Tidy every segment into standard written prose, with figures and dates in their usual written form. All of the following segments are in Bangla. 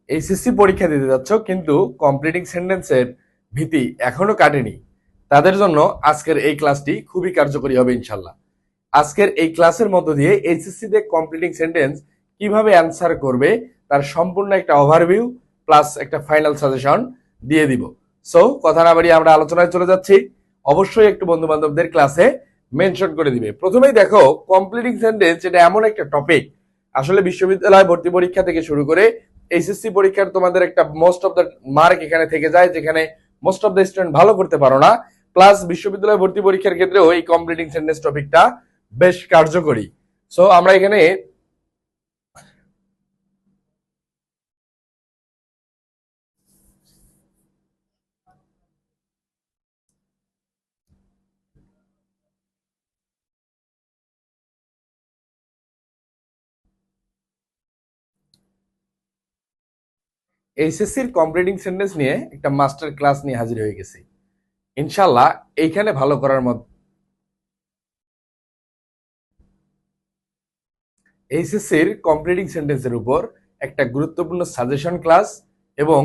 এইচএসসি পরীক্ষা দিতে যাচ্ছ কিন্তু কমপ্লিটিং সেন্টেন্সের ভীতি এখনো কাটেনি, তাদের জন্য আজকের এই ক্লাসটি খুবই কার্যকরী হবে ইনশাল্লাহ। আজকের এই ক্লাসের মধ্য দিয়ে এইচএসসি তে কমপ্লিটিং সেন্টেন্স কিভাবে অ্যান্সার করবে তার সম্পূর্ণ একটা ওভারভিউ প্লাস একটা ফাইনাল সাজেশন দিয়ে দিব। সো কথা না বাড়িয়ে আমরা আলোচনায় চলে যাচ্ছি। অবশ্যই একটু বন্ধু বান্ধবদের ক্লাসে মেনশন করে দিবে। প্রথমেই দেখো, কমপ্লিটিং সেন্টেন্স এটা এমন একটা টপিক, আসলে বিশ্ববিদ্যালয় ভর্তি পরীক্ষা থেকে শুরু করে এইচএসসি পরীক্ষার তোমাদের একটা মোস্ট অফ দ্য মার্ক এখানে থেকে যায়, যেখানে মোস্ট অফ দ্য স্টুডেন্ট ভালো করতে পারো না। প্লাস বিশ্ববিদ্যালয় ভর্তি পরীক্ষার ক্ষেত্রেও এই কমপ্লিটিং সেন্টেন্স টপিকটা বেশ কার্যকরী। সো আমরা এখানে এইচএসসির কমপ্লিটিং সেন্টেন্স নিয়ে একটা মাস্টার ক্লাস নিয়ে হাজির হয়ে গেছি ইনশাল্লাহ। এইখানে ভালো করার মত এইচএসসির কমপ্লিটিং সেন্টেন্সের উপর একটা গুরুত্বপূর্ণ সাজেশন ক্লাস এবং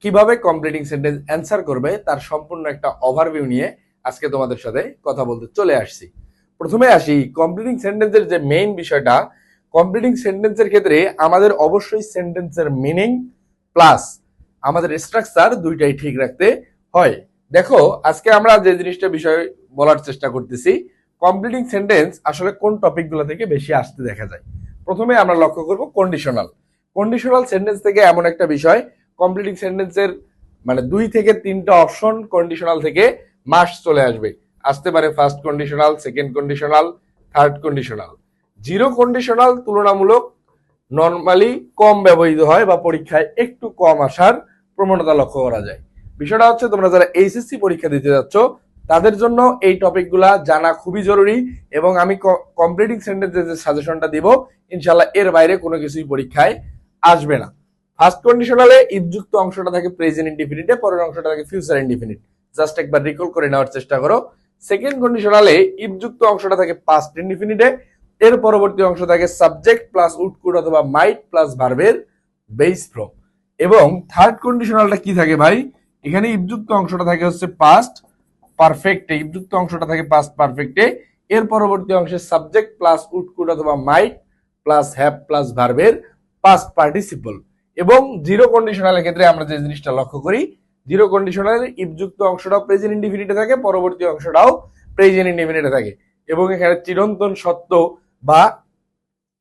কিভাবে কমপ্লিটিং সেন্টেন্স অ্যান্সার করবে তার সম্পূর্ণ একটা ওভারভিউ নিয়ে আজকে তোমাদের সাথে কথা বলতে চলে আসছি। প্রথমে আসি কমপ্লিটিং সেন্টেন্সের যে মেইন বিষয়টা। কমপ্লিটিং সেন্টেন্সের ক্ষেত্রে আমাদের অবশ্যই সেন্টেন্সের মিনিং প্লাস আমাদের স্ট্রাকচার দুইটাই ঠিক রাখতে হয়। দেখো, আজকে আমরা যে জিনিসটা বিষয় বলার চেষ্টা করতেছি, কমপ্লিটিং সেন্টেন্স আসলে কোন টপিকগুলো থেকে বেশি আসতে দেখা যায়। প্রথমে আমরা লক্ষ্য করব কন্ডিশনাল। কন্ডিশনাল সেন্টেন্স থেকে এমন একটা বিষয়, কমপ্লিটিং সেন্টেন্সের মানে 2 থেকে 3টা অপশন কন্ডিশনাল থেকে মাস্ট চলে আসবে। আসতে পারে first conditional, second conditional, third conditional. Zero conditional তুলনামূলক নর্মালি কম ব্যবহৃত হয় বা পরীক্ষায় একটু কম আসার প্রবণতা লক্ষ্য করা যায়। বিষয়টা হচ্ছে, তোমরা যারা এইচএসসি পরীক্ষা দিতে যাচ্ছ তাদের জন্য এই টপিকগুলা জানা খুবই জরুরি এবং আমি কমপ্লিটিং সেন্টেন্সের যে সাজেশনটা দিব ইনশাল্লাহ এর বাইরে কোনো কিছুই পরীক্ষায় আসবে না। ফার্স্ট কন্ডিশনালে ইফযুক্ত অংশটা থাকে প্রেজেন্ট ইনডিফিনিটে, পরের অংশটা থাকে ফিউচার ইনডিফিনিট। জাস্ট একবার রিকল করে নেওয়ার চেষ্টা করো। সেকেন্ড কন্ডিশনালে ইফযুক্ত অংশটা থাকে পাস্ট ইনডিফিনিটে, এর পরবর্তী অংশ থাকে সাবজেক্ট প্লাস উড কুড অথবা মাইট প্লাস ভার্বের বেস ফ্রম। এবং থার্ড কন্ডিশনালটা কি থাকে ভাই, এখানে ইফযুক্ত অংশটা থাকে হচ্ছে পাস্ট পারফেক্টে, ইফযুক্ত অংশটা থাকে পাস্ট পারফেক্টে, এর পরবর্তী অংশে সাবজেক্ট প্লাস উড কুড অথবা মাইট প্লাস হ্যাভ প্লাস ভার্বের পাস্ট পার্টিসিপল। এবং জিরো কন্ডিশনালের ক্ষেত্রে আমরা যে জিনিসটা লক্ষ্য করি, জিরো কন্ডিশনালের ইফযুক্ত অংশটাও প্রেজেন্ট ইনডিফিনিটে থাকে, পরবর্তী অংশটাও প্রেজেন্ট ইনডিফিনিটে থাকে এবং এখানে চিরন্তন সত্য বা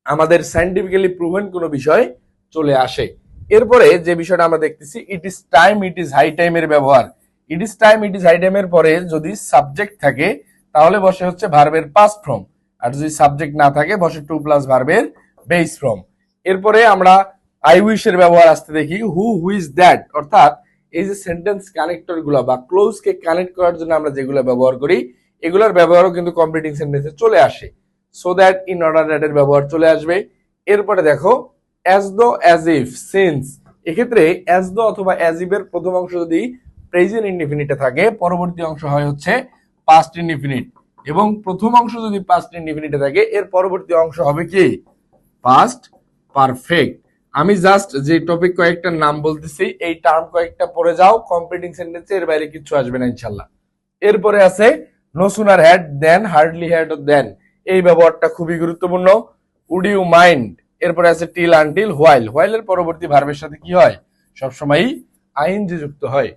আমাদের সায়েন্টিফিক্যালি প্রুভেন কোনো বিষয় চলে আসে। এরপরে যে বিষয়টা আমরা দেখতেছি, it is time, it is high টাইমের ব্যবহার। It is time, it is high টাইমের পরে যদি সাবজেক্ট থাকে তাহলে বসে হচ্ছে ভার্বের পাস্ট ফর্ম, আর যদি সাবজেক্ট না থাকে বসে টু প্লাস ভার্বের বেস ফর্ম। এরপরে আমরা আই উইশ এর ব্যবহার আসতে দেখি, হু হুইজ দ্যাট, অর্থাৎ এই যে সেন্টেন্স কানেক্টর গুলা বা ক্লোজ কে কানেক্ট করার জন্য আমরা যেগুলো ব্যবহার করি এগুলোর ব্যবহারও কিন্তু কমপ্লিটিং সেন্টেন্সে চলে আসে। So that, in order that এর ব্যবহার চলে আসবে। এরপরে দেখো as though, as if, since, এক্ষেত্রে অ্যাজ দো অথবা অ্যাজ ইফ এর প্রথম অংশ যদি প্রেজেন্ট ইনডিফিনিটে থাকে পরবর্তী অংশ হয় হচ্ছে পাস্ট ইনডিফিনিট, এবং প্রথম অংশ যদি পাস্ট ইনডিফিনিটে থাকে এর পরবর্তী অংশ হবে কি পাস্ট পারফেক্ট। আমি জাস্ট যে টপিক কয়েকটা নাম বলতেছি এই টার্ম কয়েকটা পড়ে যাও, কমপ্লিটিং সেন্টেন্সে এর বাইরে কিছু আসবে না ইনশাল্লাহ। এরপরে আছে no sooner had then, hardly had then, এই ব্যবহারটা খুবই গুরুত্বপূর্ণ। উড ইউ মাইন্ড, এরপরে আছে টিল আনটিল, হোয়াইল, হোয়াইলের পরবর্তী ভার্বের সাথে কি হয় সবসময় আইএনজি যুক্ত হয়।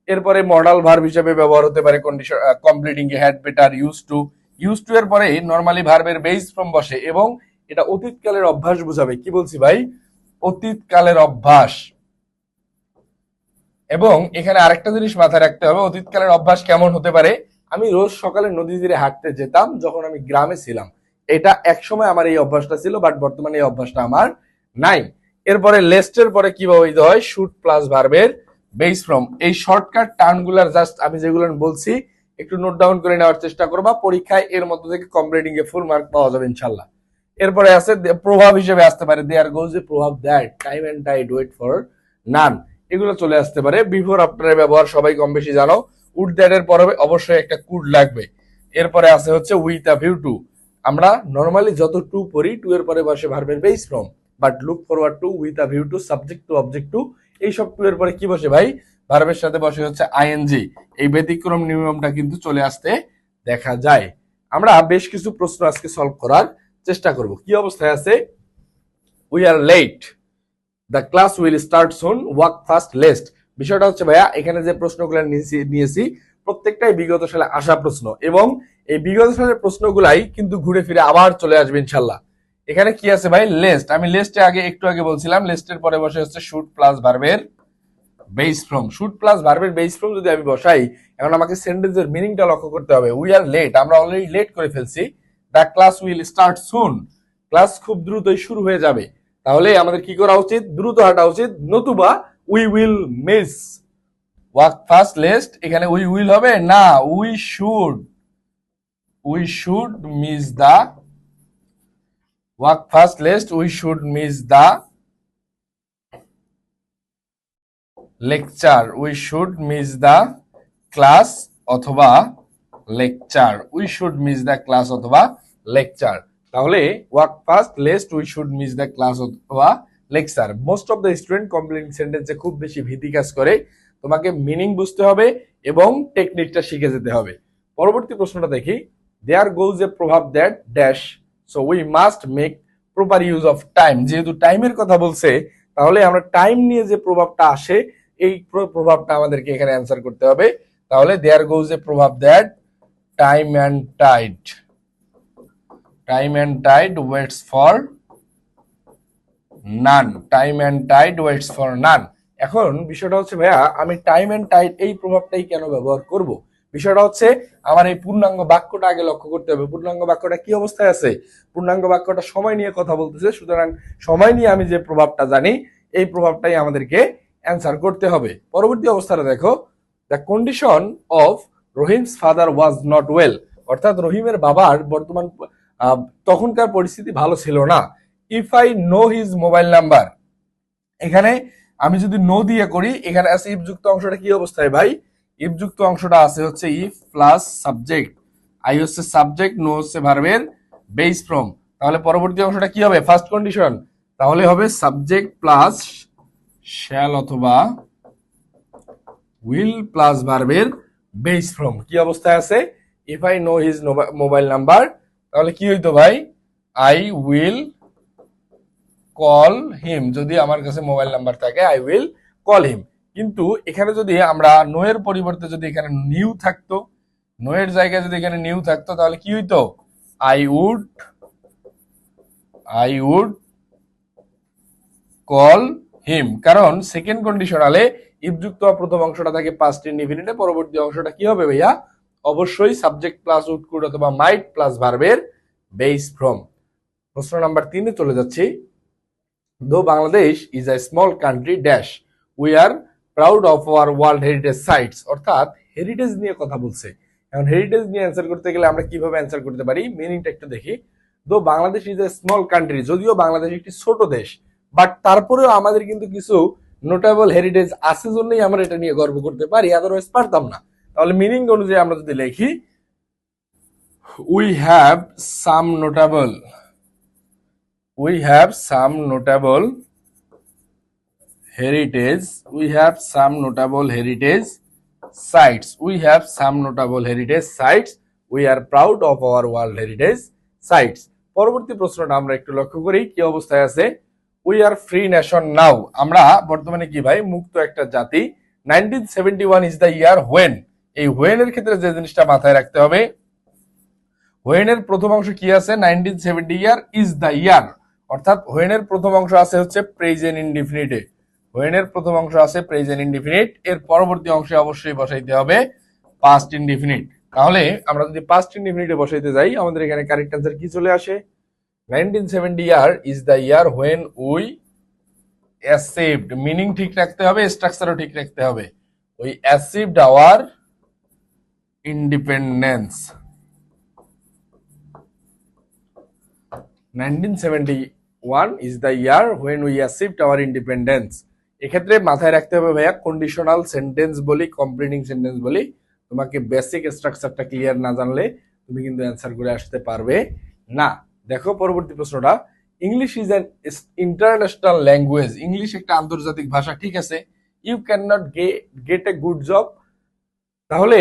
এরপরে মডাল ভার্ব হিসেবে ব্যবহার হতে পারে condition completing A had, better, use to. Use to এর পরে নরমালি ভার্বের বেস ফর্ম বসে এবং এটা অতীতকালের অভ্যাস বোঝাবে। কি বলছি ভাই, অতীতকালের অভ্যাস। এবং এখানে আরেকটা জিনিস মাথায় রাখতে হবে, অতীতকালের অভ্যাস কেমন হতে পারে। আমি রোজ সকালে নদী তীরে হাঁটতে যেতাম যখন আমি গ্রামে ছিলাম, এটা একসময় আমার এই অভ্যাসটা ছিল, বাট বর্তমানে এই অভ্যাসটা আমার নাই। এরপরে লেস্টের পরে কি ব্যবহৃত হয়, শুড প্লাস ভার্বের বেস ফ্রম। এই শর্টকাট টার্মগুলার জাস্ট আমি যেগুলো বলছি একটু নোট ডাউন করে নেওয়ার চেষ্টা করবা, পরীক্ষায় এর মধ্যে থেকে কমপ্লিটিং এ ফুল মার্ক পাওয়া যাবে ইনশাল্লাহ। এরপরে আছে প্রভাব হিসেবে আসতে পারে, দেয়ার goes a proverb that, time and tide wait for none, এগুলো চলে আসতে পারে। বিফোর আফটারের ব্যবহার সবাই কম বেশি জানো, উড দ্যাট এর পরে অবশ্যই একটা কুড লাগবে। এরপরে আছে হচ্ছে উইথ আ ভিউ টু, আমরা নরমালি যত টু পড়ি টু এর পরে বসে ভার্বের base form, but look forward to, with a view to, subject to, object to. এই সব টু এর পরে কি বসে ভাই? ভার্বের সাথে বসে হচ্ছে আইএনজি। এই ব্যতিক্রম নিয়মটা কিন্তু চলে আসতে দেখা যায়। আমরা বেশ কিছু প্রশ্ন আজকে সলভ করার চেষ্টা করব। কি অবস্থায় আছে? We are late, the class will start soon, walk fast, lest. বিষয়টা হচ্ছে ভাইয়া, এখানে যে প্রশ্নগুলো নিয়েছি প্রত্যেকটাই বিগত সালে আসা প্রশ্ন, এবং এই বিগত সালের প্রশ্নগুলাই কিন্তু ঘুরে ফিরে আবার চলে আসবে ইনশাল্লাহ। এখানে কি আছে ভাই? লেস্ট। আমি লেস্টে একটু আগে বলছিলাম, লেস্টের পরে বসে হচ্ছে শুড প্লাস ভার্বের বেস ফ্রম। শুড প্লাস ভার্বের বেস ফ্রম যদি আমি বসাই, এখন আমাকে সেন্টেন্সের মিনিংটা লক্ষ্য করতে হবে। উই আর লেট, আমরা অলরেডি লেট করে ফেলছি। The class will start soon, class খুব দ্রুতই শুরু হয়ে যাবে। তাহলে আমাদের কি করা উচিত? দ্রুত হাঁটা উচিত, নতুবা we will miss. Walk fast, lest, এখানে উই উইল হবে না, we should miss the walk fast, lest, we should miss the lecture, we should miss the class অথবা lecture, we should miss the class অথবা লেকচার। তাহলে walk fast, lest, we should miss the class অথবা lecture. Most of the student completing সেন্টেন্সে খুব বেশি ভীতি কাজ করে। তোমাকে মিনিং বুঝতে হবে এবং টেকনিকটা শিখে যেতে হবে। পরবর্তী প্রশ্নটা দেখি। দেয়ার goes a proverb that dash, so we must make proper use of time. যেহেতু টাইমের কথা বলছে, তাহলে আমরা টাইম নিয়ে যে প্রভাবটা আসে, এই প্রভাবটা আমাদেরকে এখানে অ্যান্সার করতে হবে। তাহলে দেয়ার goes a proverb that time and tide waits for none, time and tide waits for none. এখন বিষয়টা হচ্ছে ভাইয়া, আমি টাইম অ্যান্ড টাইড এই প্রভাবটাই কেন ব্যবহার করব? বিষয়টা হচ্ছে আমার এই পূর্ণাঙ্গ বাক্যটা আগে লক্ষ্য করতে হবে। পূর্ণাঙ্গ বাক্যটা কি অবস্থায় আছে? পূর্ণাঙ্গ বাক্যটা সময় নিয়ে কথা বলতেছে, সুতরাং সময় নিয়ে আমি যে প্রভাবটা জানি, এই প্রভাবটাই আমাদেরকে অ্যান্সার করতে হবে। পরবর্তী অবস্থাটা দেখো। The condition of Rahim's father was not well, অর্থাৎ রহিমের বাবার বর্তমান তখনকার পরিস্থিতি ভালো ছিল না। If I know his mobile number, এখানে আমি যদি নো দিয়ে করি, এখানে আছে ইফ যুক্ত অংশটা কি অবস্থায় ভাই? ইফ যুক্ত অংশটা আছে হচ্ছে ইফ প্লাস সাবজেক্ট, আই হচ্ছে সাবজেক্ট, নো হচ্ছে ভার্বের বেস ফ্রম। তাহলে পরবর্তী অংশটা কি হবে? ফার্স্ট কন্ডিশন, তাহলে হবে সাবজেক্ট প্লাস শ্যাল অথবা উইল প্লাস ভার্বের বেস ফ্রম। কি অবস্থায় আছে? If I know his mobile number, তাহলে কি হইতো ভাই? আই উইল কল হিম, যদি আমার কাছে মোবাইল নাম্বার থাকে আই উইল কল হিম। কিন্তু এখানে যদি আমরা নো এর পরিবর্তে যদি এখানে নিউ থাকতো, নো এর জায়গায় যদি এখানে নিউ থাকতো, তাহলে কি হইতো? I would call him. কারণ সেকেন্ড কন্ডিশনালে ইফ যুক্ত প্রথম অংশটা থাকে পাস্ট ইনডিফিনিটে, পরবর্তী অংশটা কি হবে ভাইয়া? অবশ্যই সাবজেক্ট প্লাস উড কুড অথবা মাইট প্লাস ভার্বের বেস ফ্রম। প্রশ্ন নাম্বার 3-এ চলে যাচ্ছি। Though Bangladesh is a small country dash, we are proud of our world heritage sites, অর্থাৎ হেরিটেজ নিয়ে কথা বলছে। এখন হেরিটেজ নিয়ে অ্যান্সার করতে গেলে আমরা কিভাবে অ্যান্সার করতে পারি, মিনিংটা একটু দেখি। দো Bangladesh is a small country, যদিও বাংলাদেশ একটি ছোট দেশ, বাট তারপরেও আমাদের কিন্তু কিছু নোটেবল হেরিটেজ আছে, জন্যই আমরা এটা নিয়ে গর্ব করতে পারি, আদারওয়াইজ পারতাম না। তাহলে মিনিং অনুযায়ী আমরা যদি লিখি, we have some notable heritage sites. We are proud of our world heritage sites. পরবর্তী প্রশ্নটা আমরা একটু লক্ষ্য করি, কি অবস্থায় আছে? উই আর ফ্রি নেশন নাও, আমরা বর্তমানে কি ভাই? মুক্ত একটা জাতি। 1971 ইজ দ্য ইয়ার হোয়েন, এই হোয়েন এর ক্ষেত্রে যে জিনিসটা মাথায় রাখতে হবে, হোয়েন এর প্রথম অংশ কি আছে? 1970 ইয়ার ইজ দ্য ইয়ার, অর্থাৎ হোয়েন এর প্রথম অংশ আছে হচ্ছে প্রেজেন্ট ইনডিফিনিটে। হোয়েন এর প্রথম অংশ আছে প্রেজেন্ট ইনডিফিনিট, এর পরবর্তী অংশে অবশ্যই বসাইতে হবে পাস্ট ইনডিফিনিট। তাহলে আমরা যদি পাস্ট ইনডিফিনিটে বসাইতে যাই, আমাদের এখানে কারেক্ট অ্যান্সার কি চলে আসে? 1970 year is the year when we achieved, meaning ঠিক রাখতে হবে, স্ট্রাকচারও ঠিক রাখতে হবে। We achieved our independence. 1971 is the year when we achieved our independence. এক্ষেত্রে মাথায় রাখতে হবে ভাইয়া, কন্ডিশনাল সেন্টেন্স বলি, কমপ্লিটিং সেন্টেন্স বলি, তোমাকে বেসিক স্ট্রাকচারটা ক্লিয়ার না জানলে তুমি কিন্তু অ্যান্সার করে আসতে পারবে না। দেখো পরবর্তী প্রশ্নটা, English is an international language, English একটা আন্তর্জাতিক ভাষা, ঠিক আছে। You can not get a good job, তাহলে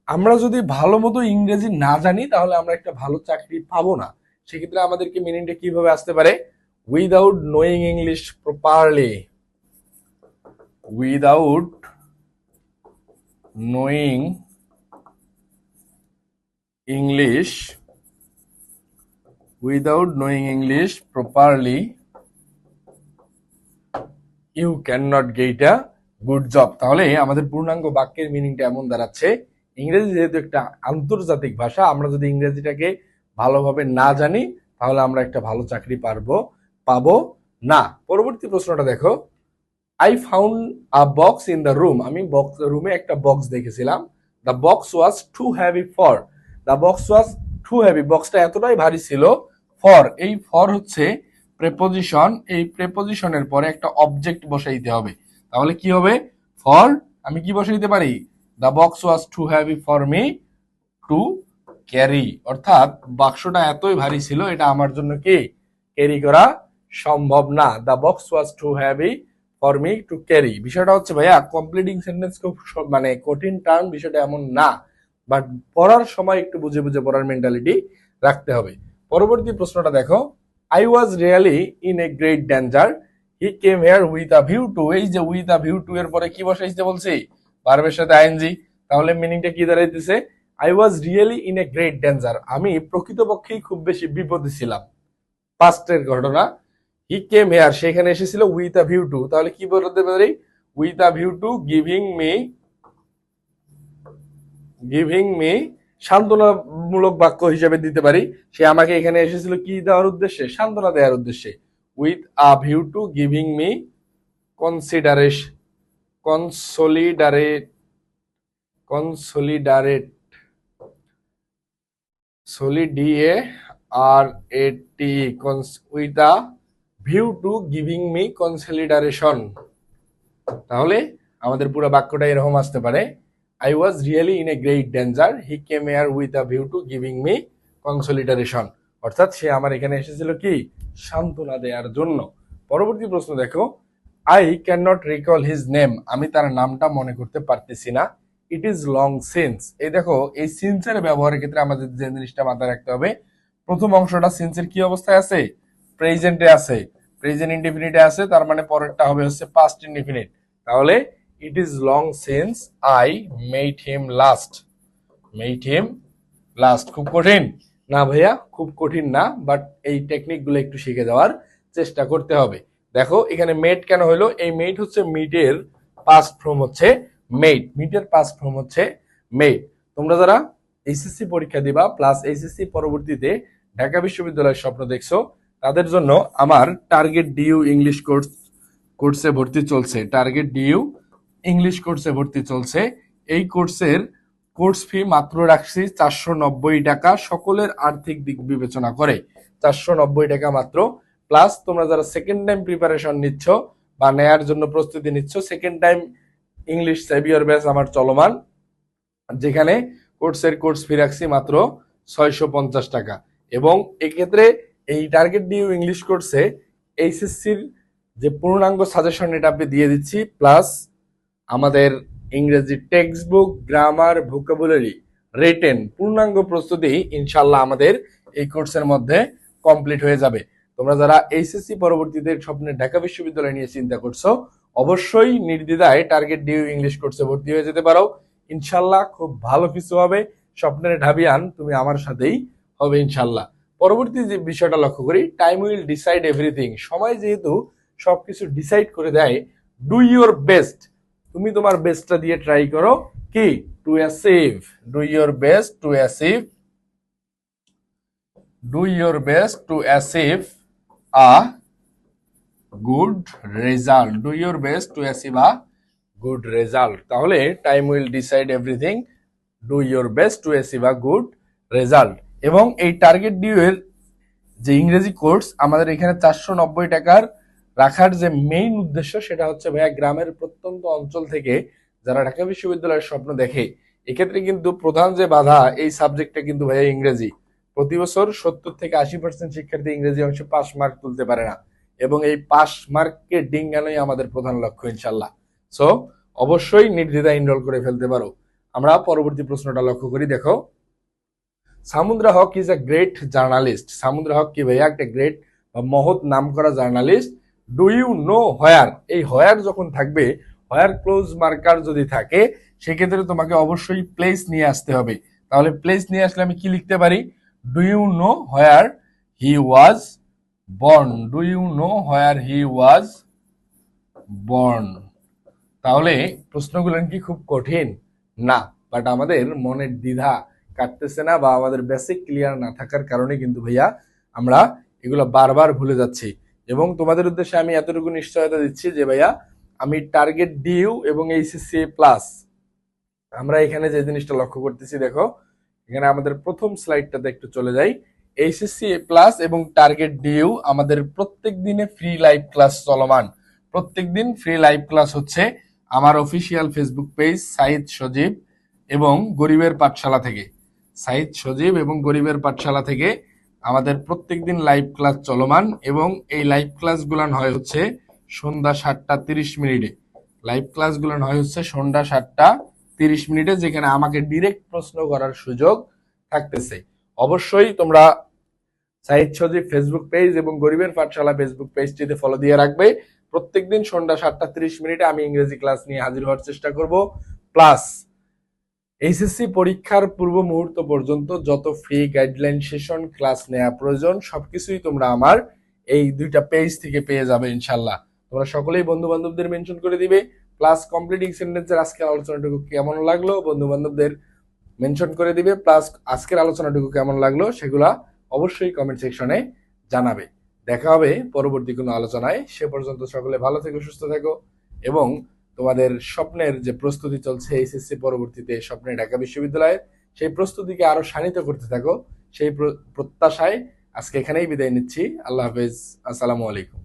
আমরা যদি ভালো মতো ইংরেজি না জানি তাহলে আমরা একটা ভালো চাকরি পাবো না। সেক্ষেত্রে আমাদেরকে মিনিংটা কিভাবে আসতে পারে? Without knowing English properly, without knowing English, without knowing English properly you can not get a good job. তাহলে আমাদের পূর্ণাঙ্গ বাক্যের মিনিংটা এমন দাঁড়াচ্ছে, ইংরেজি যেহেতু একটা আন্তর্জাতিক ভাষা, আমরা যদি ইংরেজিটাকে ভালোভাবে না জানি তাহলে আমরা একটা ভালো চাকরি পাবো না। পরবর্তী প্রশ্নটা দেখো, I found a box in the room, আমি রুমে একটা বক্স দেখেছিলাম। The box was too heavy for, the box was too heavy, বক্সটা এতটাই ভারী ছিল। ফর, এই ফর হচ্ছে প্রেপোজিশন, এই প্রেপোজিশনের পরে একটা অবজেক্ট বসাইতে হবে। তাহলে কি হবে? ফর, আমি কি বসাইতে পারি? The box was too heavy for me to carry, অর্থাৎ বাক্সটা এতই ভারী ছিল এটা আমার জন্য কি ক্যারি করা সম্ভব না। The box was too heavy for me to carry. বিষয়টা হচ্ছে ভাইয়া কমপ্লিটিং সেন্টেন্স খুব মানে কঠিন টার্ম, বিষয়টা এমন না, বাট পড়ার সময় একটু বুঝে বুঝে পড়ার মেন্টালিটি রাখতে হবে। পরবর্তী প্রশ্নটা দেখো, I was really in a great danger, he came here with a view two, এই যে উইথ আ ভিউ টু এর পরে কি বসাইতে বলছি? ভার্বের সাথে আইএনজি। তাহলে মিনিংটা কি দাঁড়াইতেছে? I was really in a great danger, আমি প্রকৃতপক্ষেই খুব বেশি বিপদে ছিলাম। পাস্টের ঘটনা। হি কেম হেয়ার, সেখানে এসেছিল উইথ আ ভিউ টু, তাহলে কি বলতে পারি? With a view to giving me, সান্ত্বনামূলক বাক্য হিসেবে দিতে পারি। সে আমাকে এখানে এসেছিল কি দেওয়ার উদ্দেশ্যে? সান্ত্বনা দেওয়ার উদ্দেশ্যে। With a view to giving me consolidate with a view to giving me consolation. তাহলে আমাদের পুরো বাক্যটা এরকম আসতে পারে, I was really in a great danger, he came here with a view to giving me consolation, অর্থাৎ সে আমার এখানে এসেছিল কি সান্ত্বনা দেওয়ার জন্য। পরবর্তী প্রশ্ন দেখো, I can not recall his name, আমি তার নামটা মনে করতে পারতেছি না। ইট ইজ লং সিন্স, এই দেখো এই সিন্সের ব্যবহারের ক্ষেত্রে আমাদের যে জিনিসটা মাথায় রাখতে হবে, প্রথম অংশটা সিন্সের কি অবস্থায় আছে? প্রেজেন্টে আছে, প্রেজেন্ট ইনডিফিনিটে আছে, তার মানে পরেরটা হবে হচ্ছে পাস্ট ইনডিফিনিট। তাহলে it is long since I met him last. খুব কঠিন না ভাইয়া, খুব কঠিন না, বাট এই টেকনিক গুলো একটু শিখে যাওয়ার চেষ্টা করতে হবে। দেখো এখানে মেট কেন হলো? এই মেট হচ্ছে মিটের পাস্ট ফর্ম হচ্ছে মেট, মিটের পাস্ট ফর্ম হচ্ছে মেট। তোমরা যারা এইচএসসি পরীক্ষা দিবা প্লাস এইচএসসি পরবর্তীতে ঢাকা বিশ্ববিদ্যালয়ের স্বপ্ন দেখছো, তাদের জন্য আমার টার্গেট ডিইউ ইংলিশ কোর্সে ভর্তি চলছে। টার্গেট ডিইউ ইংলিশ কোর্সে ভর্তি চলছে। এই কোর্সের কোর্স ফি মাত্র রাখছি 490 টাকা, সকলের আর্থিক দিক বিবেচনা করে 490 টাকা মাত্র। প্লাস তোমরা যারা সেকেন্ড টাইম প্রিপারেশন নিচ্ছ বা নেয়ার জন্য প্রস্তুতি নিচ্ছ, second time English saviour batch আমার চলমান, যেখানে কোর্সের কোর্স ফি রাখছি মাত্র 650 টাকা। এবং এক্ষেত্রে এই টার্গেট ডিইউ ইংলিশ কোর্সে এইচএসসির যে পূর্ণাঙ্গ সাজেশন এটা আপনি দিয়ে দিচ্ছি, প্লাস আমাদের ইংরেজি text book, grammar, vocabulary, written পূর্ণাঙ্গ প্রস্তুতি ইনশাল্লাহ আমাদের এই কোর্সের মধ্যে কমপ্লিট হয়ে যাবে। তোমরা যারা এইচএসসি পরবর্তীতে স্বপ্নে ঢাকা বিশ্ববিদ্যালয় নিয়ে চিন্তা করছো, অবশ্যই নির্দ্বিধায় টার্গেট ডিইউ ইংলিশ কোর্সে ভর্তি হয়ে যেতে পারো। ইনশাল্লাহ খুব ভালো কিছু হবে, স্বপ্নের ঢাবিয়ান তুমি আমার সাথেই হবে ইনশাল্লাহ। পরবর্তী যে বিষয়টা লক্ষ্য করি, টাইম উইল ডিসাইড এভরিথিং, সময় যেহেতু সবকিছু ডিসাইড করে দেয়, ডু ইউর বেস্ট, তুমি তোমার বেস্টটা দিয়ে ট্রাই করো কি to achieve, do your best to achieve, do your best to achieve a good result, do your best to achieve a good result. তাহলে time will decide everything, do your best to achieve a good result. এবং এই টার্গেট ডিউ এর যে ইংরেজি কোর্স আমাদের এখানে 490 টাকার রাখার যে মেইন উদ্দেশ্য, সেটা হচ্ছে ভাইয়া গ্রামের প্রত্যন্ত অঞ্চল থেকে যারা ঢাকা বিশ্ববিদ্যালয়ের স্বপ্ন দেখে, এক্ষেত্রে কিন্তু প্রধান যে বাধা এই সাবজেক্টটা কিন্তু ভাইয়া ইংরেজি। প্রতি বছর 70 থেকে 80% শিক্ষার্থী ইংরেজি অংশে পাস মার্ক তুলতে পারে না, এবং এই পাস মার্ককে ডিঙ্গানোই আমাদের প্রধান লক্ষ্য ইনশাল্লাহ। সো অবশ্যই নির্দ্বিধায় এনরোল করে ফেলতে পারো। আমরা পরবর্তী প্রশ্নটা লক্ষ্য করি। দেখো, Samudra Haque is a great journalist. Samudra Haque কি ভাইয়া? একটা গ্রেট বা মহৎ নাম করা journalist. Do you know where? এই হোয়ার যখন থাকবে, হোয়ার ক্লোজ মার্কার যদি থাকে, সেক্ষেত্রে তোমাকে অবশ্যই প্লেস নিয়ে আসতে হবে। তাহলে প্লেস নিয়ে আসলে আমি কি লিখতে পারি? Do you know where he was born? Do you know where he was born? তাহলে প্রশ্নগুলো কি খুব কঠিন? না, বাট আমাদের মনের দ্বিধা কাটতেছে না, বা আমাদের বেসিক ক্লিয়ার না থাকার কারণে কিন্তু ভাইয়া আমরা এগুলো বারবার ভুলে যাচ্ছি। এবং তোমাদের উদ্দেশ্যে আমি এতটুকু নিশ্চয়তা দিচ্ছি যে ভাইয়া, আমি টার্গেট ডিইউ এবং এইচএসসি প্লাস, আমরা এখানে যে জিনিসটা লক্ষ্য করতেছি, দেখো এখানে আমাদের প্রথম স্লাইডটাতে একটু চলে যাই। এইচএসসি প্লাস এবং টার্গেট ডিইউ আমাদের প্রত্যেক দিনে ফ্রি লাইভ ক্লাস চলমান। প্রত্যেক দিন ফ্রি লাইভ ক্লাস হচ্ছে আমার অফিসিয়াল ফেসবুক পেজ সাইদ সজীব এবং গরিবের পাঠশালা থেকে। সাইদ সজীব এবং গরিবের পাঠশালা থেকে আমাদের প্রত্যেক দিন লাইভ ক্লাস চলমান, এবং এই লাইভ ক্লাসগুলো হয় হচ্ছে সন্ধ্যা 7:30 লাইভ ক্লাসগুলো হয় হচ্ছে সন্ধ্যা 7:30, যেখানে আমাকে ডিরেক্ট প্রশ্ন করার সুযোগ থাকতেছে। অবশ্যই তোমরা সাইদ সজীব ফেসবুক পেজ এবং গরিবের পাঠশালা ফেসবুক পেজটিতে ফলো দিয়ে রাখবে। প্রত্যেকদিন সন্ধ্যা 7:30 আমি ইংরেজি ক্লাস নিয়ে হাজির হওয়ার চেষ্টা করব। প্লাস এইচএসসি পরীক্ষার পূর্ব মুহূর্ত পর্যন্ত যত ফ্রি গাইডলাইন সেশন ক্লাস নেওয়া প্রয়োজন সবকিছুই তোমরা আমার এই দুইটা পেজ থেকে পেয়ে যাবে ইনশাল্লাহ। তোমরা সকলেই বন্ধু বান্ধবদের মেনশন করে দিবে। প্লাস কমপ্লিটিং সেন্টেন্সের আজকের আলোচনাটুকু কেমন লাগলো বন্ধু বান্ধবদের মেনশন করে দিবে। প্লাস আজকের আলোচনাটুকু কেমন লাগলো সেগুলা অবশ্যই কমেন্ট সেকশনে জানাবে। দেখা হবে পরবর্তী কোনো আলোচনায়। সে পর্যন্ত সকলে ভালো থেকো, সুস্থ থেকো, এবং তোমাদের স্বপ্নের যে প্রস্তুতি চলছে এইচএসসি পরবর্তীতে স্বপ্নে ঢাকা বিশ্ববিদ্যালয়ের, সেই প্রস্তুতিকে আরো শানিত করতে থাকো। সেই প্রত্যাশায় আজকে এখানেই বিদায় নিচ্ছি। আল্লাহ হাফেজ, আসসালামু আলাইকুম।